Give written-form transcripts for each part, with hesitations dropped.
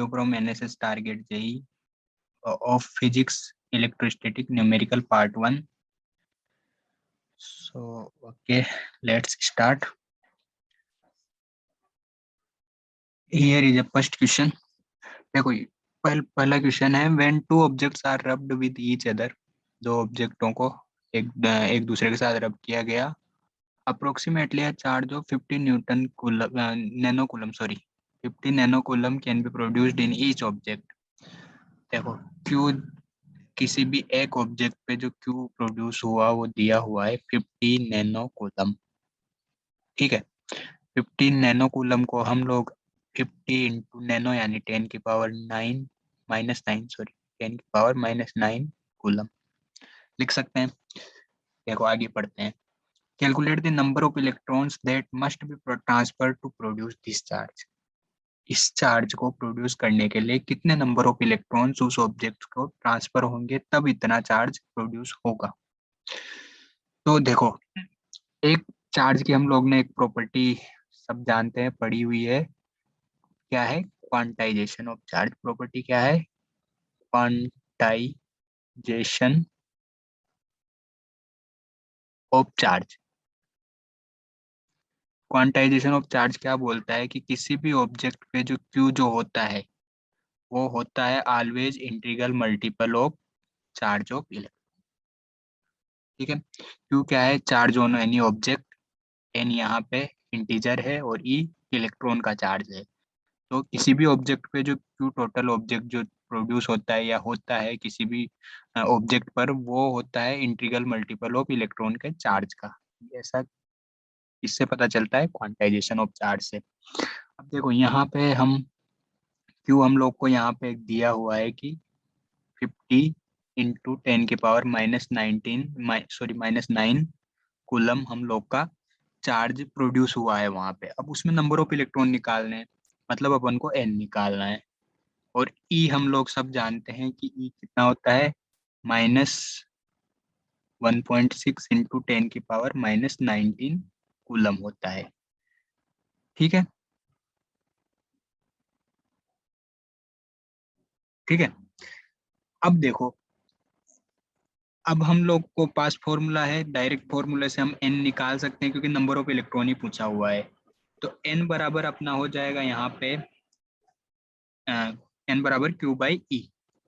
from NSS Target JEE of Physics Electrostatic Numerical Part 1. So, okay, let's start. Here is a first question. देखो पहला question है when two objects are rubbed with each other, दो ऑब्जेक्टों को एक दूसरे के साथ रब किया गया, approximately a charge of 50 nanocoulomb can be produced in each object. देखो Q किसी भी एक ऑब्जेक्ट पे जो Q प्रोड्यूस हुआ वो दिया हुआ है 50 नैनोकूलम, ठीक है। 50 नैनोकूलम को हम लोग 50 इंटू नैनो यानी 10 की पावर 9 माइनस 9 सॉरी 10 की पावर माइनस 9 कूलम लिख सकते हैं। देखो आगे पढ़ते हैं। Calculate the number of electrons that must be transfer to produce this charge. इस चार्ज को प्रोड्यूस करने के लिए कितने नंबर ऑफ इलेक्ट्रॉन्स उस ऑब्जेक्ट को ट्रांसफर होंगे तब इतना चार्ज प्रोड्यूस होगा। तो देखो एक चार्ज की हम लोग ने एक प्रॉपर्टी सब जानते हैं, पढ़ी हुई है, क्या है क्वांटाइजेशन ऑफ चार्ज। प्रॉपर्टी क्या है? Quantization of charge. Quantization of charge क्या बोलता है कि किसी भी ऑब्जेक्ट पे जो Q जो होता है वो होता है always integral multiple of charge of electron, ठीक है। Q क्या है? Charge on any object, n यहाँ पे इंटीजर है और E इलेक्ट्रॉन का चार्ज है। तो किसी भी ऑब्जेक्ट पे जो Q टोटल ऑब्जेक्ट जो प्रोड्यूस होता है या होता है किसी भी ऑब्जेक्ट पर, वो होता है इंटीग्रल मल्टीपल ऑफ इलेक्ट्रॉन के चार्ज का। ऐसा इससे पता चलता है क्वांटाइजेशन ऑफ चार्ज से। अब देखो यहाँ पे Q हम लोग को यहाँ पे दिया हुआ है कि 50 इंटू 10 की पावर माइनस 9 कूलम हम लोग का चार्ज प्रोड्यूस हुआ है वहां पे। अब उसमें नंबर ऑफ इलेक्ट्रॉन निकालने हैं, मतलब अपन को n निकालना है। और E हम लोग सब जानते हैं कि E कितना होता है, -1.6 इंटू 10 की पावर -19 कूलम होता है, ठीक है। ठीक है, अब देखो, अब हम लोग को पास फॉर्मूला है, डायरेक्ट फॉर्मूले से हम n निकाल सकते हैं क्योंकि नंबर ऑफ इलेक्ट्रॉन ही पूछा हुआ है। तो n बराबर अपना हो जाएगा यहाँ पे n बराबर Q बाई E,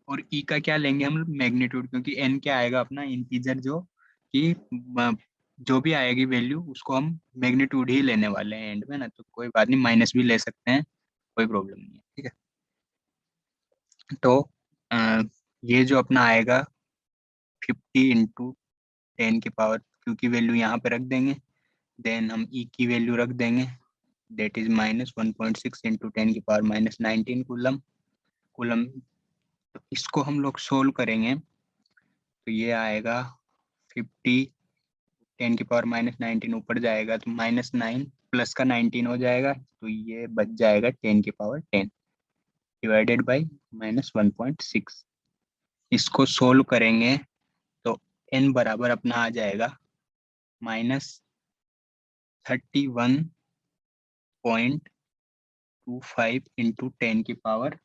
और E का क्या लेंगे हम? मैग्नीट्यूड, क्योंकि n क्या आएगा अपना इंटीजर, जो कि जो भी आएगी वैल्यू उसको हम मैग्नीट्यूड ही लेने वाले हैं एंड में ना, तो कोई बात नहीं, माइनस भी ले सकते हैं, कोई प्रॉब्लम नहीं है, ठीक है। तो ये जो अपना आएगा 50 इंटू 10 की पावर Q की वैल्यू यहाँ पे रख देंगे, देन हम E की वैल्यू रख देंगे, देट इज -1.6 इंटू 10 की पावर -19 कूलम। तो इसको हम लोग सोल्व करेंगे तो ये आएगा 50, 10 की पावर -19 ऊपर जाएगा तो -9 प्लस का 19 हो जाएगा, तो ये बच जाएगा 10 की पावर 10 डिवाइडेड बाई -1.6। इसको सोल्व करेंगे तो n बराबर अपना आ जाएगा -31.25 इंटू 10 की पावर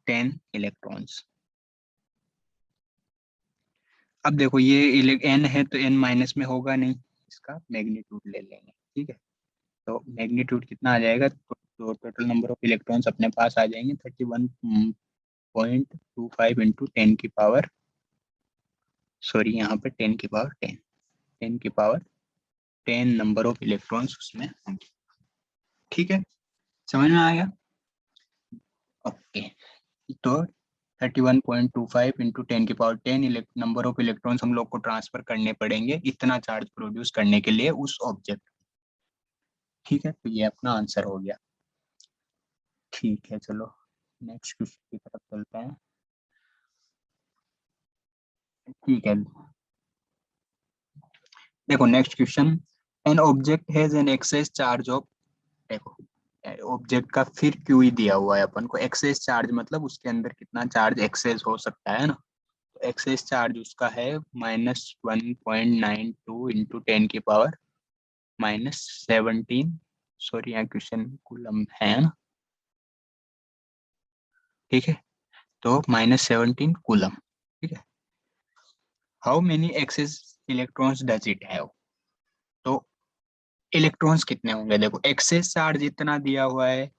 10 इलेक्ट्रॉन्स। अब देखो ये n है तो n माइनस में होगा नहीं, इसका मैग्नीट्यूड ले लेंगे, ठीक है। तो मैग्नीट्यूड कितना आ जाएगा? तो टोटल नंबर ऑफ इलेक्ट्रॉन्स अपने पास आ जाएंगे 31.25 इंटू 10 की पावर, सॉरी यहाँ पे 10 की पावर 10 की पावर 10 नंबर ऑफ इलेक्ट्रॉन्स उसमें होंगे, ठीक है। समझ में आ गया? ओके, तो 31.25 इंटू 10 की पावर 10 नंबर ऑफ इलेक्ट्रॉन्स हम लोग को ट्रांसफर करने पड़ेंगे इतना चार्ज प्रोड्यूस करने के लिए उस ऑब्जेक्ट, ठीक है। तो ये अपना आंसर हो गया, ठीक है। चलो नेक्स्ट क्वेश्चन की तरफ चलते हैं, ठीक है। देखो next question, an object has an excess charge of, देखो ऑब्जेक्ट का फिर क्यू ही दिया हुआ है अपन को, एक्सेस चार्ज मतलब उसके अंदर कितना चार्ज एक्सेस हो सकता है ना। तो एक्सेस चार्ज उसका है -1.92 इंटू 10 की पावर -17, सॉरी यहाँ क्वेश्चन कूलम है ना, ठीक है, तो -17 कूलम। ठीक है, how many excess electrons does it have, तो इलेक्ट्रॉन्स कितने होंगे, देखो एक्सेस चार्ज इतना दिया हुआ है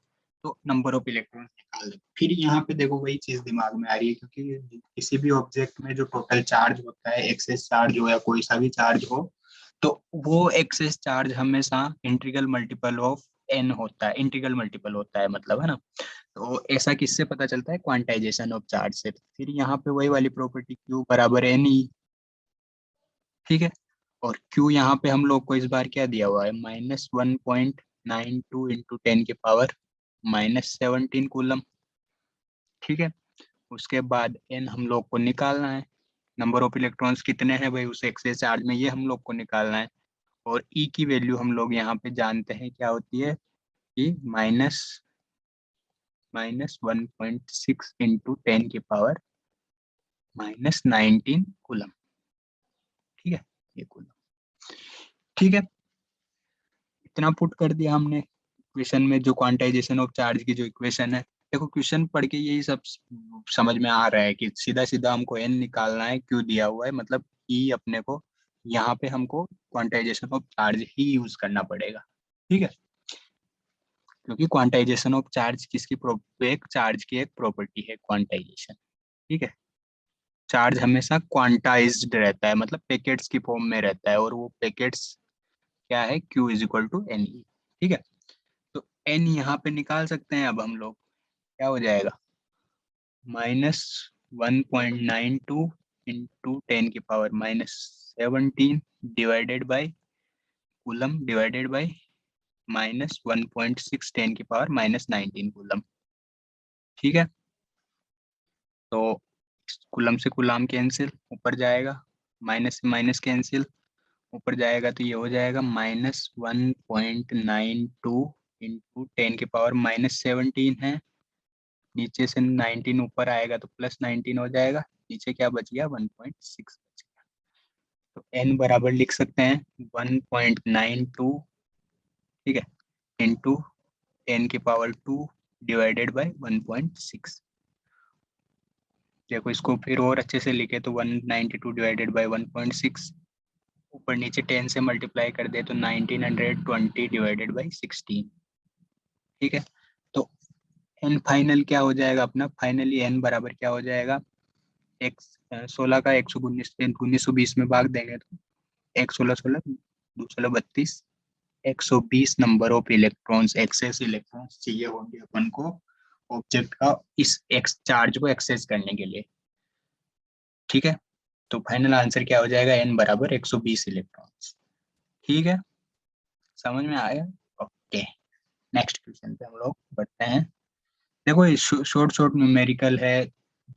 तो नंबर ऑफ इलेक्ट्रॉन्स निकाल दो। फिर यहाँ पे देखो वही चीज दिमाग में आ रही है, क्योंकि किसी भी ऑब्जेक्ट में जो टोटल चार्ज होता है, एक्सेस चार्ज हो या कोई सा भी चार्ज हो, तो वो एक्सेस चार्ज हमेशा इंटीग्रल मल्टीपल ऑफ एन होता है, इंटीग्रल मल्टीपल होता है मतलब, है ना। तो ऐसा किससे पता चलता है, क्वांटाइजेशन ऑफ चार्ज से। फिर यहाँ पे वही वाली प्रॉपर्टी क्यू बराबर एन ई। ठीक है, और क्यू यहाँ पे हम लोग को इस बार क्या दिया हुआ है, -1.92 इंटू 10 की पावर -17 कूलम। ठीक है, उसके बाद एन हम लोग को निकालना है, नंबर ऑफ इलेक्ट्रॉन्स कितने हैं भाई उस एक्सेस चार्ज में, ये हम लोग को निकालना है। और ई की वैल्यू हम लोग यहाँ पे जानते हैं क्या होती है, कि माइनस माइनस 1.6 इंटू 10 की पावर -19 कूलम। ठीक है, ये कूलम। ठीक है, इतना पुट कर दिया हमने इक्वेशन में, जो क्वांटाइजेशन ऑफ चार्ज की जो इक्वेशन है। देखो क्वेश्चन पढ़ के यही सब समझ में आ रहा है कि सीधा सीधा हमको एन निकालना है, क्यों दिया हुआ है, मतलब ई अपने को यहाँ पे हमको quantization of charge he use करना पड़ेगा। ठीक है, क्योंकि क्वांटाइजेशन ऑफ चार्ज किसकी एक चार्ज की एक प्रॉपर्टी है क्वांटाइजेशन। ठीक है, चार्ज हमेशा क्वांटाइज्ड रहता है, मतलब पैकेट्स की फॉर्म में रहता है, और वो पैकेट्स क्या है, Q is equal to n e. ठीक है, तो एन यहाँ पे निकाल सकते हैं अब हम लोग, क्या हो जाएगा, -1.92 इंटू 10 की power -17 divided by coulomb divided by -1.6 10 की पावर -19 कूलम। ठीक है, तो कूलम से कूलम कैंसिल, ऊपर जाएगा, माइनस से माइनस कैंसिल, ऊपर जाएगा तो ये हो जाएगा -1.92 इंटू 10 की पावर -17 है, नीचे से 19 ऊपर आएगा तो +19 हो जाएगा, नीचे क्या बच गया, 1.6 बच गया। तो n बराबर लिख सकते हैं 1.92, ठीक है, इंटू 10 की पावर 2 डिवाइडेड बाई 1.6। देखो इसको फिर और अच्छे से लिखे तो 192 डिवाइडेड बाई 1.6, ऊपर नीचे 10 से मल्टीप्लाई कर दे तो 1920 डिवाइडेड बाई 16। ठीक है, तो एन फाइनल क्या हो जाएगा अपना, फाइनली एन बराबर क्या हो जाएगा, एक 16 का 1920 में भाग देंगे तो एक 16 16 दो 16 32, 120 number of electrons, excess electrons चाहिए होंगे अपन को ऑब्जेक्ट का इस एक्स चार्ज को एक्सेस करने के लिए। ठीक है, तो फाइनल आंसर क्या हो जाएगा, एन बराबर 120 इलेक्ट्रॉन्स। ठीक है, समझ में आया। ओके, नेक्स्ट क्वेश्चन पे हम लोग बढ़ते हैं। देखो ये शॉर्ट शॉर्ट न्यूमेरिकल है,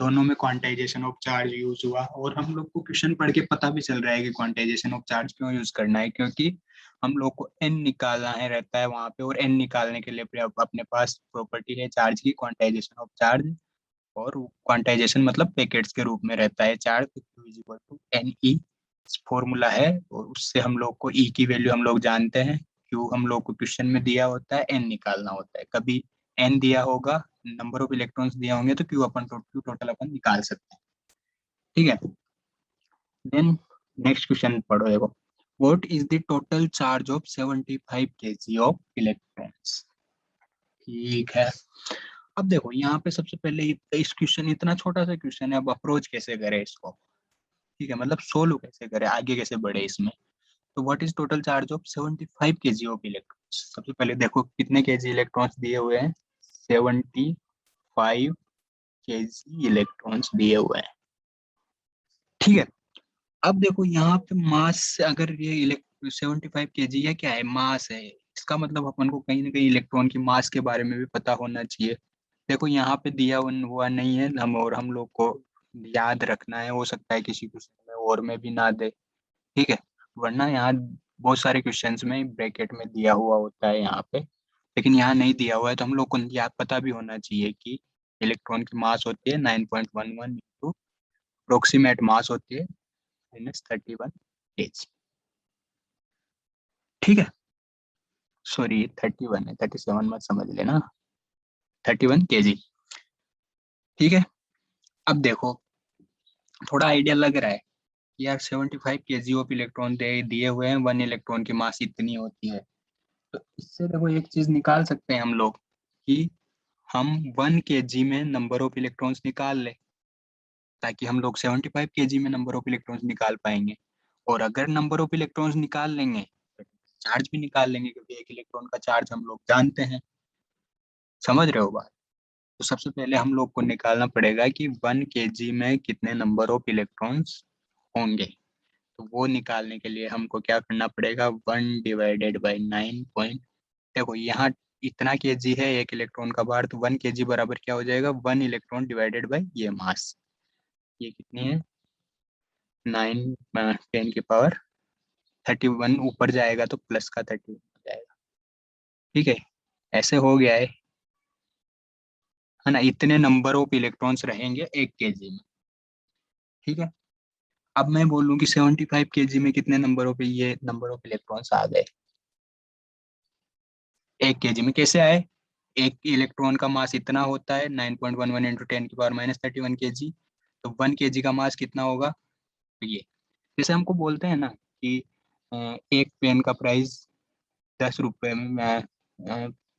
दोनों में क्वांटाइजेशन ऑफ चार्ज यूज हुआ, और हम लोग को क्वेश्चन पढ़ के पता भी चल रहा है कि क्वांटाइजेशन ऑफ चार्ज क्यों यूज करना है, क्योंकि हम लोग को एन निकालना है रहता है वहां पे, और एन निकालने के लिए अपने पास प्रॉपर्टी है चार्ज की, क्वांटाइजेशन ऑफ चार्ज। और क्वांटाइजेशन मतलब पैकेट्स के रूप में रहता है चार्ज, तो Q is equal to n e formula है, और उससे हम लोग को ई की वैल्यू हम लोग जानते हैं। क्यू हम लोग को क्वेश्चन में दिया होता है, एन निकालना होता है, कभी एन दिया होगा, नंबर ऑफ इलेक्ट्रॉन्स दिए होंगे तो क्यू टोटल अपन निकाल सकते हैं। ठीक है, देन नेक्स्ट क्वेश्चन पढ़ो, देखो what is the total charge of 75 kg of electrons. ठीक है, अब देखो यहाँ पे सबसे पहले इस क्वेश्चन, इतना छोटा सा क्वेश्चन है, अब अप्रोच कैसे करें इसको। ठीक है, मतलब सोल्व कैसे करें, आगे कैसे बढ़े इसमें। तो what is total charge of 75 kg of electrons, सबसे पहले देखो कितने केजी इलेक्ट्रॉन्स दिए हुए हैं, 75 kg इलेक्ट्रॉन्स दिए हुए हैं। ठीक है, अब देखो यहाँ पे मास, अगर ये 75 kg है, क्या है, मास है, इसका मतलब अपन को कहीं ना कहीं इलेक्ट्रॉन की मास के बारे में भी पता होना चाहिए। देखो यहाँ पे दिया हुआ नहीं है, हम लोग को याद रखना है, हो सकता है किसी क्वेश्चन में और में भी ना दे। ठीक है, वरना यहाँ बहुत सारे क्वेश्चंस में ब्रैकेट में दिया हुआ होता है यहाँ पे, लेकिन यहाँ नहीं दिया हुआ है, तो हम लोग को याद पता भी होना चाहिए कि इलेक्ट्रॉन की मास होती है 9.11 इंटू अप्रोक्सीमेट मास होती है -31 kg। ठीक है, सॉरी 31 है, 37 मत समझ लेना, 31 kg। ठीक है। अब देखो, थोड़ा आइडिया लग रहा है यार, 75 केजी ऑफ इलेक्ट्रॉन दे दिए हुए हैं, 1 इलेक्ट्रॉन की मास इतनी होती है। तो इससे देखो एक चीज निकाल सकते हैं हम लोग कि हम 1 केजी में नंबर ऑफ इलेक्ट्रॉन्स निकाल ले, ताकि हम लोग 75 केजी में नंबर ऑफ इलेक्ट्रॉन्स निकाल पाएंगे। और अगर नंबर ऑफ इलेक्ट्रॉन्स निकाल लेंगे तो चार्ज भी निकाल लेंगे, क्योंकि एक इलेक्ट्रॉन का चार्ज हम लोग जानते हैं। समझ रहे हो बात? तो सबसे पहले हम लोग को निकालना पड़ेगा कि 1 केजी में कितने नंबर ऑफ इलेक्ट्रॉन्स होंगे। तो वो निकालने के लिए हमको क्या करना पड़ेगा, 1/9 देखो यहाँ इतना केजी है एक इलेक्ट्रॉन का भार, तो 1 केजी बराबर क्या हो जाएगा, 1 इलेक्ट्रॉन डिवाइडेड बाई ये मास। ये कितनी है, 9 10 की पावर 31, ऊपर जाएगा तो प्लस का 31 हो जाएगा। ठीक है, ऐसे हो गया है ना। इतने नंबर ऑफ इलेक्ट्रॉन्स रहेंगे 1 केजी में। ठीक है। अब मैं बोलूं कि 75 केजी में कितने नंबर ऑफ ये नंबर ऑफ इलेक्ट्रॉन्स आ गए 1 केजी में, कैसे आए। एक इलेक्ट्रॉन का मास इतना होता है, 9.11 इंटू 10 की पावर -31 केजी। तो 1 केजी का मास कितना होगा, तो ये जैसे हमको बोलते हैं ना कि एक पेन का प्राइस 10 रुपए में,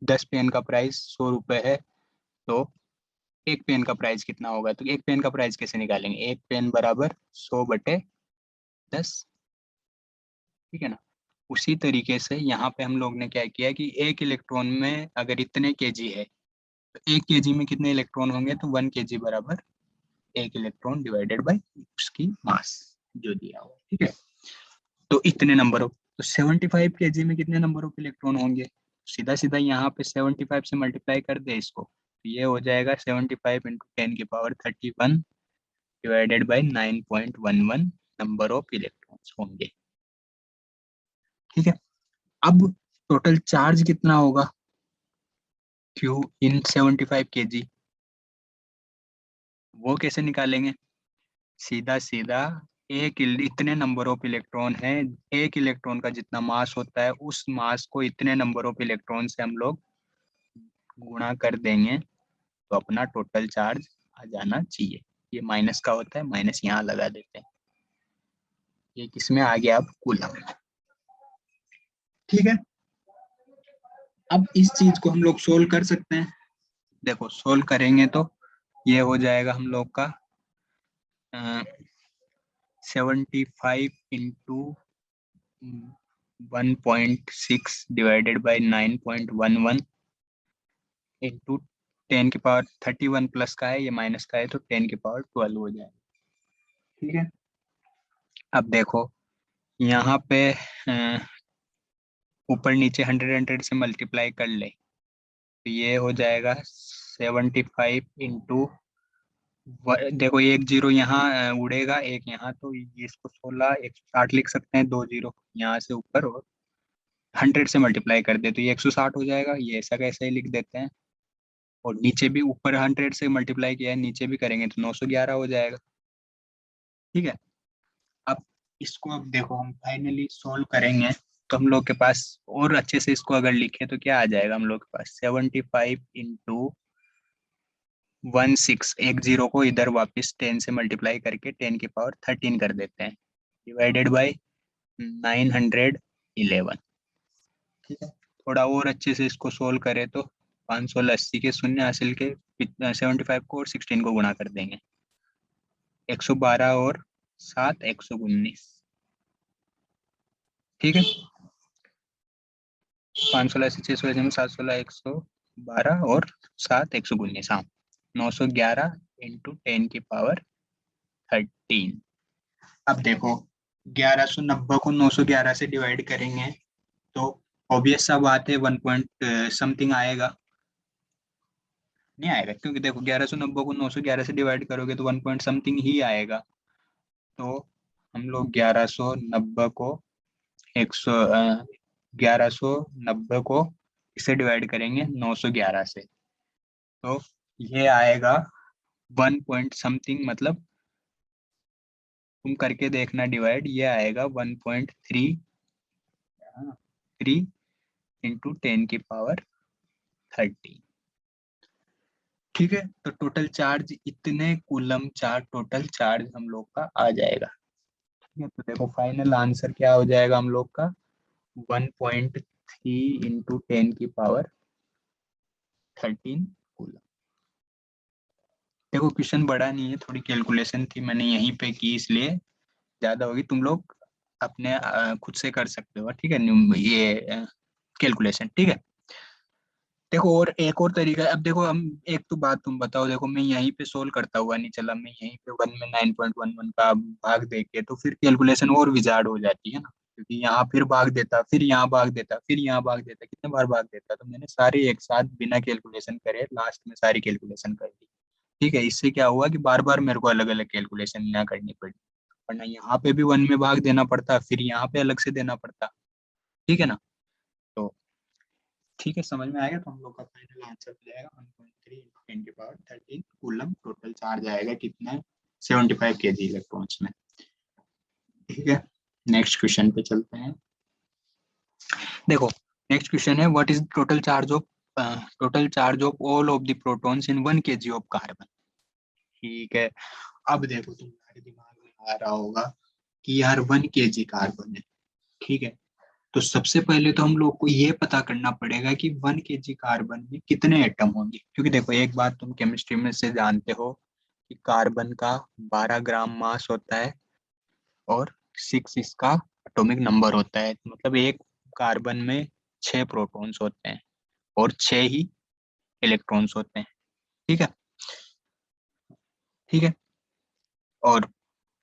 10 पेन का प्राइस 100 रुपए है। तो एक पेन का प्राइस कितना होगा, तो एक पेन का प्राइस कैसे निकालेंगे, एक पेन बराबर 100/10। ठीक है ना। उसी तरीके से यहाँ पे हम लोग ने क्या किया कि एक इलेक्ट्रॉन में अगर इतने केजी है, तो 1 केजी में कितने इलेक्ट्रॉन होंगे, तो 1 केजी बराबर एक इलेक्ट्रॉन डिवाइडेड बाई उसकी मास जो दिया हुआ। ठीक है। तो इतने नंबर ऑफ, तो 75 केजी में कितने नंबर ऑफ इलेक्ट्रॉन होंगे, सीधा सीधा यहाँ पे 75 से मल्टीप्लाई कर दे इसको, तो ये हो जाएगा 75 इंटू 10 की power 31 divided by 9.11 number of electrons होंगे। ठीक है। अब टोटल चार्ज कितना होगा क्यू इन 75 केजी, वो कैसे निकालेंगे, सीधा सीधा इतने नंबर ऑफ इलेक्ट्रॉन है, एक इलेक्ट्रॉन का जितना मास होता है उस मास को इतने नंबर ऑफ इलेक्ट्रॉन से हम लोग गुणा कर देंगे, तो अपना टोटल चार्ज आ जाना चाहिए। ये माइनस का होता है, माइनस यहाँ लगा देते हैं। ये किसमें आ गया, अब कूलम। ठीक है। अब इस चीज को हम लोग सोल्व कर सकते हैं। देखो सोल्व करेंगे तो ये हो जाएगा हम लोग का 75 इंटू 1.6 डिवाइडेड बाई 9.11 इंटू 10 की पावर 31 प्लस का है, ये माइनस का है, तो 10 की पावर 12 हो जाएगा। ठीक है। अब देखो यहाँ पे ऊपर नीचे 100 से मल्टीप्लाई कर ले, तो ये हो जाएगा 75 इंटू, देखो एक जीरो यहाँ उड़ेगा, एक यहाँ, तो ये इसको 16 160 लिख सकते हैं, 2 जीरो यहाँ से ऊपर, और 100 से मल्टीप्लाई कर दे तो ये 160 हो जाएगा, ये ऐसा कैसे ही लिख देते हैं। और नीचे भी ऊपर 100 से मल्टीप्लाई किया है, नीचे भी करेंगे तो 911 हो जाएगा। ठीक है। अब इसको अब देखो हम फाइनली सोल्व करेंगे, तो हम लोग के पास और अच्छे से इसको अगर लिखे तो क्या आ जाएगा, हम लोग के पास 75 इंटू 16, एक जीरो को इधर वापस 10 से मल्टीप्लाई करके 10 की पावर 13 कर देते हैं, डिवाइडेड बाई 911। ठीक है। थोड़ा और अच्छे से इसको सोल्व करें तो 580 के शून्य हासिल के 75 को और 16 को गुणा कर देंगे, 112 और 7 119। ठीक है। 516 600 में 716 112 और 7 119, हाँ 911 इंटू 10 की पावर 13। अब देखो 1190 को 911 से डिवाइड करेंगे तो ऑब्वियस सा बात है 1 पॉइंट समथिंग आएगा, नहीं आएगा, क्योंकि देखो 1190 को 911 से डिवाइड करोगे तो 1 पॉइंट समथिंग ही आएगा। तो हम लोग 1190 को 1190 को इससे डिवाइड करेंगे 911 से, तो ये आएगा 1 पॉइंट समथिंग, मतलब तुम करके देखना डिवाइड, ये आएगा 1.33 इंटू 10 की पावर 13। ठीक है, तो टोटल चार्ज इतने कूलम चार्ज, टोटल चार्ज हम लोग का आ जाएगा। ठीक है, तो देखो फाइनल आंसर क्या हो जाएगा हम लोग का, 1.3 इंटू 10 की पावर 13 कूलम। देखो क्वेश्चन बड़ा नहीं है, थोड़ी कैलकुलेशन थी मैंने यहीं पे की, इसलिए ज्यादा होगी, तुम लोग अपने खुद से कर सकते हो। ठीक है, ये कैलकुलेशन। ठीक है, देखो और एक और तरीका है। अब देखो हम, एक तो बात तुम बताओ, देखो मैं यहीं पे सोल्व करता हुआ नहीं चला, मैं यहीं पे 1 में 9.11 का भाग दे के, तो फिर कैलकुलेशन और विजार्ड हो जाती है ना, क्योंकि यहाँ फिर भाग देता, फिर यहाँ भाग देता, फिर यहाँ भाग देता, कितने बार भाग देता, तो मैंने सारे एक साथ बिना कैलकुलेशन करे लास्ट में सारी कैलकुलेशन कर दी। ठीक है, इससे क्या हुआ कि बार बार मेरे को अलग अलग कैलकुलेशन ना करनी पड़ी, वरना यहाँ पे भी 1 में भाग देना पड़ता, फिर यहाँ पे अलग से देना पड़ता। ठीक है ना, तो ठीक है, समझ में आएगा, तो हम लोग का फाइनल आंसर हो जाएगा 1.3 10 की पावर 13 कूलम। टोटल चार्ज आएगा कितना, 75 kg इलेक्ट्रॉन्स में। ठीक है, नेक्स्ट क्वेश्चन पे चलते हैं। देखो नेक्स्ट क्वेश्चन है, what is total charge of all of the protons in 1 kg of carbon. ठीक है, अब देखो तुम्हारे दिमाग में आ रहा होगा कि यार 1 kg कार्बन है। ठीक है, तो सबसे पहले तो हम लोग को ये पता करना पड़ेगा कि 1 kg कार्बन में कितने एटम होंगे, क्योंकि देखो एक बात तुम केमिस्ट्री में से जानते हो कि कार्बन का 12 ग्राम मास होता है और 6 इसका एटॉमिक नंबर होता है, मतलब एक कार्बन में 6 प्रोटॉन्स होते हैं और 6 ही इलेक्ट्रॉन्स होते हैं। ठीक है, ठीक है, और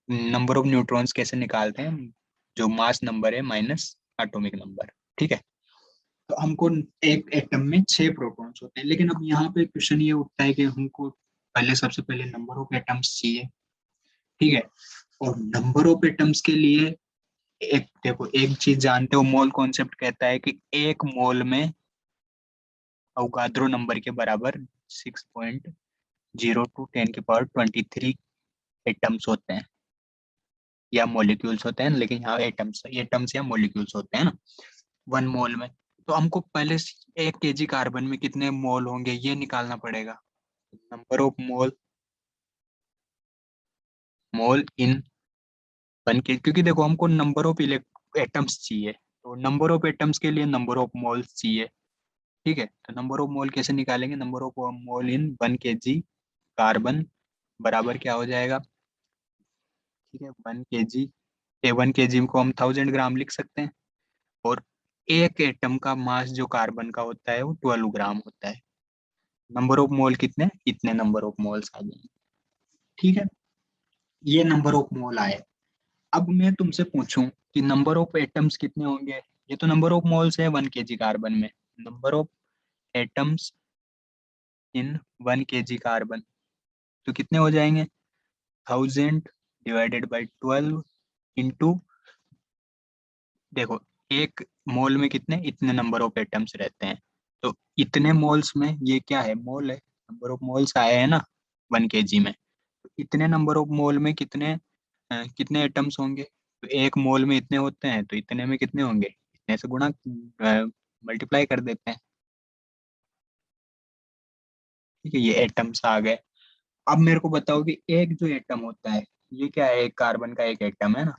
नंबर ऑफ न्यूट्रॉन्स कैसे निकालते हैं, जो मास नंबर है माइनस एटॉमिक नंबर। ठीक है, तो हमको एक एटम में 6 प्रोटॉन्स होते हैं, लेकिन अब यहाँ पे क्वेश्चन ये उठता है कि हमको पहले सबसे पहले नंबर ऑफ एटम्स चाहिए। ठीक है, और नंबर ऑफ एटम्स के लिए एक देखो, एक चीज जानते हो, मोल कॉन्सेप्ट कहता है कि एक मोल में अवगाद्रो नंबर के बराबर 6.02 10 की पावर 23 एटम्स होते हैं या मॉलिक्यूल्स होते हैं, लेकिन यहाँ एटम्स एटम्स या मॉलिक्यूल्स होते हैं ना 1 मोल में। तो हमको पहले 1 kg कार्बन में कितने मोल होंगे ये निकालना पड़ेगा। Number of mole in 1 kg, क्योंकि देखो हमको नंबर ऑफ एटम्स चाहिए, तो नंबर ऑफ एटम्स के लिए नंबर ऑफ मोल्स चाहिए। ठीक है, तो नंबर ऑफ मोल कैसे निकालेंगे, number of mole in 1 kg carbon बराबर क्या हो जाएगा। ठीक है, 1 kg, 1 kg को हम 1000 ग्राम लिख सकते हैं, और एक एटम का मास जो कार्बन का होता है वो 12 ग्राम होता है। नंबर ऑफ मोल कितने, इतने नंबर ऑफ मोल्स आ जाएंगे। ठीक है, ये नंबर ऑफ मोल आए। अब मैं तुमसे पूछूं कि नंबर ऑफ एटम्स कितने होंगे, ये तो नंबर ऑफ मोल्स है 1 kg कार्बन में, number of atoms in 1 kg carbon तो कितने हो जाएंगे, 1000 डिवाइडेड बाई 12 इंटू, देखो एक मोल में कितने, इतने नंबर ऑफ एटम्स रहते हैं, तो इतने मोल्स में ये क्या है, मोल है, नंबर ऑफ मोल्स आए हैं ना 1 kg में, तो इतने नंबर ऑफ मोल में कितने एटम्स होंगे, तो एक मोल में इतने होते हैं, तो इतने में कितने होंगे, इतने से गुणा मल्टीप्लाई कर देते हैं। ठीक है, ये एटम्स आ गए। अब मेरे को बताओ कि एक जो एटम होता है, ये क्या है, एक कार्बन का एक एटम है ना,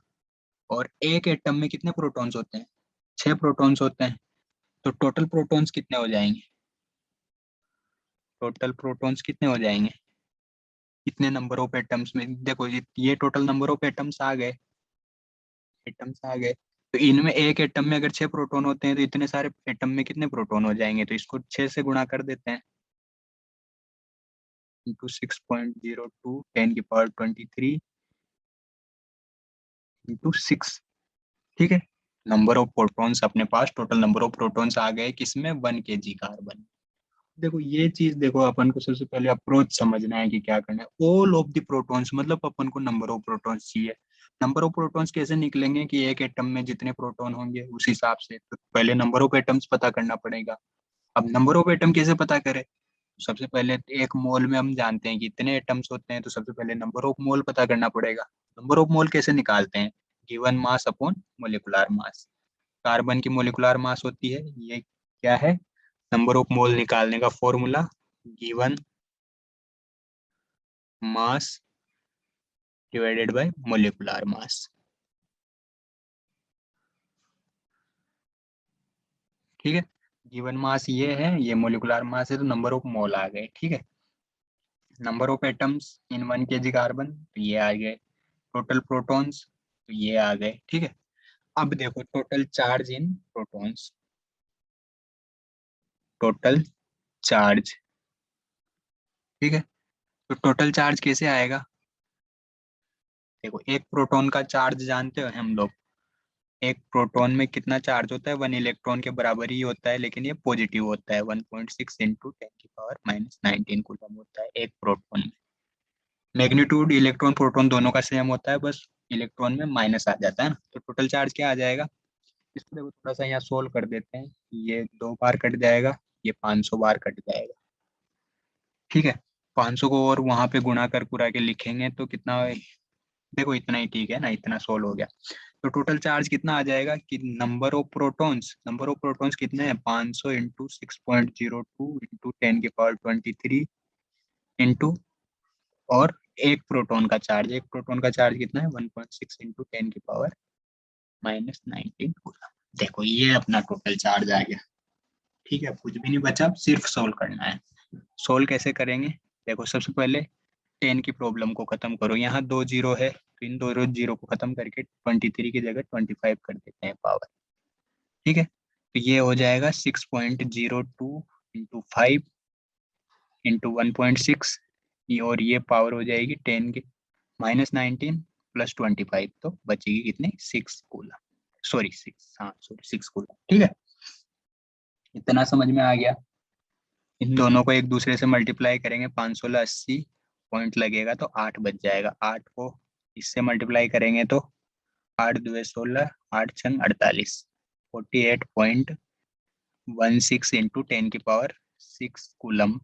और एक एटम में कितने प्रोटॉन्स होते हैं, 6 प्रोटॉन्स होते हैं, तो टोटल प्रोटॉन्स कितने हो जाएंगे, टोटल प्रोटॉन्स कितने हो जाएंगे, इतने नंबर ऑफ एटम्स में, देखो ये टोटल नंबर ऑफ एटम्स आ गए, तो इनमें एक एटम में अगर 6 प्रोटॉन होते हैं, तो इतने सारे एटम में कितने प्रोटॉन हो जाएंगे, तो इसको 6 से गुणा कर देते हैं, इंटू 6.02 10 की पावर 23 इंटू 6। ठीक है, नंबर ऑफ प्रोटॉन्स अपने पास, टोटल नंबर ऑफ प्रोटॉन्स आ गए किसमें, 1 kg कार्बन। देखो ये चीज, देखो अपन को सबसे पहले अप्रोच समझना है कि क्या करना है, ऑल ऑफ द प्रोटॉन्स मतलब अपन को नंबर ऑफ प्रोटॉन्स चाहिए। नंबर ऑफ प्रोटॉन्स कैसे निकलेंगे कि एक एटम में जितने प्रोटॉन होंगे उस हिसाब से, तो पहले नंबर ऑफ एटम्स पता करना पड़ेगा। अब नंबर ऑफ एटम कैसे पता करें, सबसे पहले एक मोल में हम जानते हैं कि इतने एटम्स होते हैं, तो सबसे पहले नंबर ऑफ मोल पता करना पड़ेगा। नंबर ऑफ मोल कैसे निकालते हैं, given mass upon molecular mass. Carbon की मोलिकुलर मास होती है ये, क्या है, नंबर ऑफ मोल निकालने का formula, given mass divided by molecular mass. ठीक है, गिवन मास ये है, ये मोलिकुलर मास है, तो नंबर ऑफ मोल आ गए। ठीक है, number of atoms in 1 kg carbon, तो ये आ गए। टोटल प्रोटॉन्स, तो ये आ गए। ठीक है, अब देखो total charge in protons, total charge. ठीक है, तो टोटल चार्ज कैसे आएगा? देखो एक प्रोटॉन का चार्ज जानते हो हम लोग, एक प्रोटॉन में कितना चार्ज होता है? 1 इलेक्ट्रॉन के बराबर ही होता है, लेकिन ये पॉजिटिव होता है। 1.6 इंटू 10⁻⁻19 कूलम होता है एक प्रोटॉन में। मैग्नीट्यूड इलेक्ट्रॉन प्रोटॉन दोनों का सेम होता है, बस इलेक्ट्रॉन में माइनस आ जाता है ना। तो टोटल चार्ज क्या आ जाएगा? इसको देखो थोड़ा सा यहाँ सोल्व कर देते हैं। ये 2 बार कट जाएगा, ये 500 बार कट जाएगा। ठीक है, 500 को और वहां पे गुणा कर कुरा के लिखेंगे तो कितना? देखो इतना ही ठीक है ना, इतना सोल्व हो गया। तो टोटल चार्ज कितना आ जाएगा कि नंबर ऑफ प्रोटॉन्स कितने हैं? 500 इंटू 6.02 इंटू 10⁻23 इंटू, और एक प्रोटॉन का चार्ज, एक प्रोटॉन का चार्ज कितना है? 1.6 इंटू 10⁻⁻19 कूलम। देखो ये अपना टोटल चार्ज आ गया। ठीक है, कुछ भी नहीं बचा, अब सिर्फ सोल्व करना है। सोल्व कैसे करेंगे? देखो सबसे पहले 10 की प्रॉब्लम को खत्म करो। यहाँ 2 जीरो है, तो इन दो जीरो को खत्म करके 23 की जगह 25 कर देते हैं पावर। ठीक है, तो ये हो जाएगा 6.02 इंटू 5 इंटू 1.6, और ये पावर हो जाएगी 10 की -19 प्लस 25, तो बचेगी कितनी? 6 कूलम। सॉरी 6, हाँ सॉरी 6 कूलम। ठीक है, इतना समझ में आ गया। इन दोनों को एक दूसरे से मल्टीप्लाई करेंगे, 516 80 पॉइंट लगेगा तो 8 बच जाएगा। 8 को इससे मल्टीप्लाई करेंगे तो 8 2 16, 8 छंग 48, 48.16 इंटू 10⁻6 कूलम।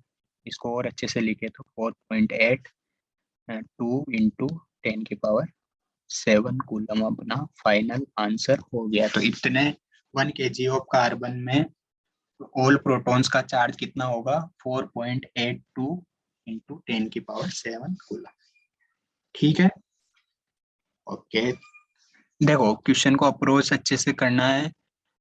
इसको और अच्छे से लिखे तो 4.82 इंटू 10⁻7 कूलम अपना फाइनल आंसर हो गया। तो इतने 1 kg ऑफ कार्बन में ऑल प्रोटॉन्स का चार्ज कितना होगा? 4.82 इंटू 10⁻7 कूलम। ठीक है, ओके। देखो क्वेश्चन को अप्रोच अच्छे से करना है,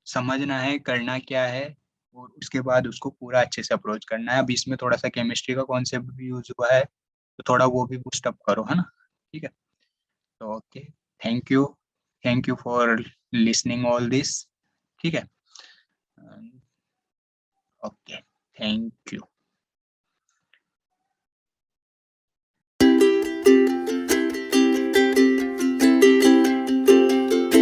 समझना है करना क्या है, और उसके बाद उसको पूरा अच्छे से अप्रोच करना है। अब इसमें थोड़ा सा केमिस्ट्री का कॉन्सेप्ट भी यूज हुआ है, तो थोड़ा वो भी बूस्ट अप करो, है ना? ठीक है, तो okay, thank you, thank you for listening all this. ठीक है, ओके, थैंक यू।